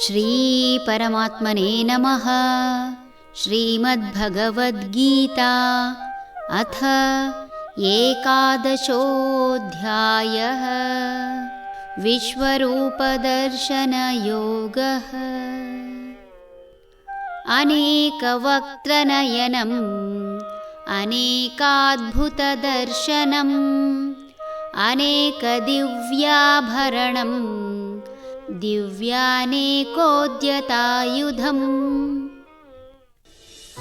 ಶ್ರೀ ಪರಮಾತ್ಮನೇ ನಮಃ. ಶ್ರೀಮದ್ಭಗವದ್ಗೀತಾ ಅಥ ಏಕಾದಶೋऽಧ್ಯಾಯಃ. ವಿಶ್ವರೂಪದರ್ಶನಯೋಗಃ. ಅನೇಕವಕ್ತ್ರನಯನಂ ಅನೇಕಾದ್ಭುತದರ್ಶನಂ ಅನೇಕದಿವ್ಯಾಭರಣಂ ದಿವ್ಯಾನೇಕೋದ್ಯತಾಯುಧಂ.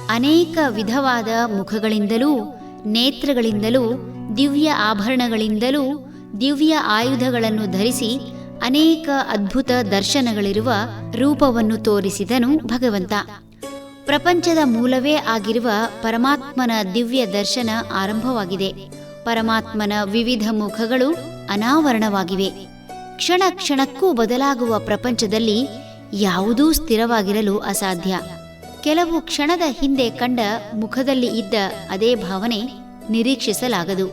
ಅನೇಕ ವಿಧವಾದ ಮುಖಗಳಿಂದಲೂ ನೇತ್ರಗಳಿಂದಲೂ ದಿವ್ಯ ಆಭರಣಗಳಿಂದಲೂ ದಿವ್ಯ ಆಯುಧಗಳನ್ನು ಧರಿಸಿ ಅನೇಕ ಅದ್ಭುತ ದರ್ಶನಗಳಿರುವ ರೂಪವನ್ನು ತೋರಿಸಿದನು ಭಗವಂತ. ಪ್ರಪಂಚದ ಮೂಲವೇ ಆಗಿರುವ ಪರಮಾತ್ಮನ ದಿವ್ಯ ದರ್ಶನ ಆರಂಭವಾಗಿದೆ. ಪರಮಾತ್ಮನ ವಿವಿಧ ಮುಖಗಳು ಅನಾವರಣವಾಗಿವೆ. ಕ್ಷಣ ಕ್ಷಣಕ್ಕೂ ಬದಲಾಗುವ ಪ್ರಪಂಚದಲ್ಲಿ ಯಾವುದೂ ಸ್ಥಿರವಾಗಿರಲು ಅಸಾಧ್ಯ. ಕೆಲವು ಕ್ಷಣದ ಹಿಂದೆ ಕಂಡ ಮುಖದಲ್ಲಿ ಇದ್ದ ಅದೇ ಭಾವನೆ ನಿರೀಕ್ಷಿಸಲಾಗದು.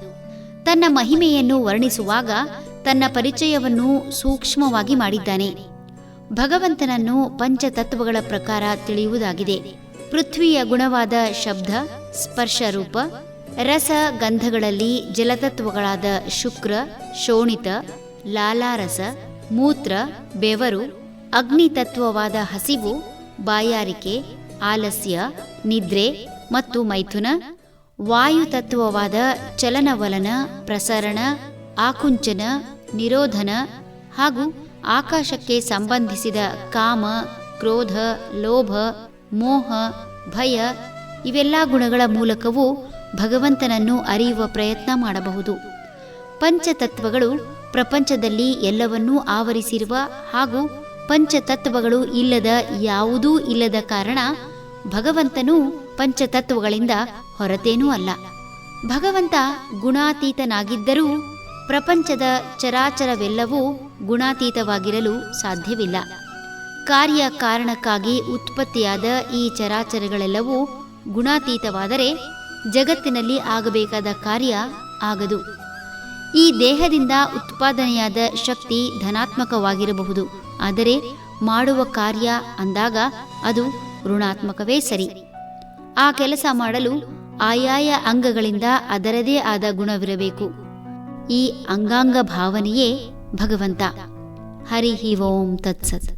ತನ್ನ ಮಹಿಮೆಯನ್ನು ವರ್ಣಿಸುವಾಗ ತನ್ನ ಪರಿಚಯವನ್ನು ಸೂಕ್ಷ್ಮವಾಗಿ ಮಾಡಿದ್ದಾನೆ. ಭಗವಂತನನ್ನು ಪಂಚತತ್ವಗಳ ಪ್ರಕಾರ ತಿಳಿಯುವುದಾಗಿದೆ. ಪೃಥ್ವಿಯ ಗುಣವಾದ ಶಬ್ದ, ಸ್ಪರ್ಶರೂಪ, ರಸ, ಗಂಧಗಳಲ್ಲಿ ಜಲತತ್ವಗಳಾದ ಶುಕ್ರ, ಶೋಣಿತ, ಲಾಲಾರಸ, ಮೂತ್ರ, ಬೆವರು, ಅಗ್ನಿತತ್ವವಾದ ಹಸಿವು, ಬಾಯಾರಿಕೆ, ಆಲಸ್ಯ, ನಿದ್ರೆ ಮತ್ತು ಮೈಥುನ, ವಾಯುತತ್ವವಾದ ಚಲನವಲನ, ಪ್ರಸರಣ, ಆಕುಂಚನ, ನಿರೋಧನ ಹಾಗೂ ಆಕಾಶಕ್ಕೆ ಸಂಬಂಧಿಸಿದ ಕಾಮ, ಕ್ರೋಧ, ಲೋಭ, ಮೋಹ, ಭಯ ಇವೆಲ್ಲ ಗುಣಗಳ ಮೂಲಕವೂ ಭಗವಂತನನ್ನು ಅರಿಯುವ ಪ್ರಯತ್ನ ಮಾಡಬಹುದು. ಪಂಚತತ್ವಗಳು ಪ್ರಪಂಚದಲ್ಲಿ ಎಲ್ಲವನ್ನೂ ಆವರಿಸಿರುವ ಹಾಗೂ ಪಂಚತತ್ವಗಳು ಇಲ್ಲದ ಯಾವುದೂ ಇಲ್ಲದ ಕಾರಣ ಭಗವಂತನೂ ಪಂಚತತ್ವಗಳಿಂದ ಹೊರತೇನೂ ಅಲ್ಲ. ಭಗವಂತ ಗುಣಾತೀತನಾಗಿದ್ದರೂ ಪ್ರಪಂಚದ ಚರಾಚರವೆಲ್ಲವೂ ಗುಣಾತೀತವಾಗಿರಲು ಸಾಧ್ಯವಿಲ್ಲ. ಕಾರ್ಯ ಕಾರಣಕ್ಕಾಗಿ ಉತ್ಪತ್ತಿಯಾದ ಈ ಚರಾಚರಗಳೆಲ್ಲವೂ ಗುಣಾತೀತವಾದರೆ ಜಗತ್ತಿನಲ್ಲಿ ಆಗಬೇಕಾದ ಕಾರ್ಯ ಆಗದು. ಈ ದೇಹದಿಂದ ಉತ್ಪಾದನೆಯಾದ ಶಕ್ತಿ ಧನಾತ್ಮಕವಾಗಿರಬಹುದು, ಆದರೆ ಮಾಡುವ ಕಾರ್ಯ ಅಂದಾಗ ಅದು ಋಣಾತ್ಮಕವೇ ಸರಿ. ಆ ಕೆಲಸ ಮಾಡಲು ಆಯಾಯ ಅಂಗಗಳಿಂದ ಅದರದೇ ಆದ ಗುಣವಿರಬೇಕು. ಈ ಅಂಗಾಂಗ ಭಾವನೆಯೇ ಭಗವಂತ. ಹರಿ ಓಂ ತತ್ಸತ್.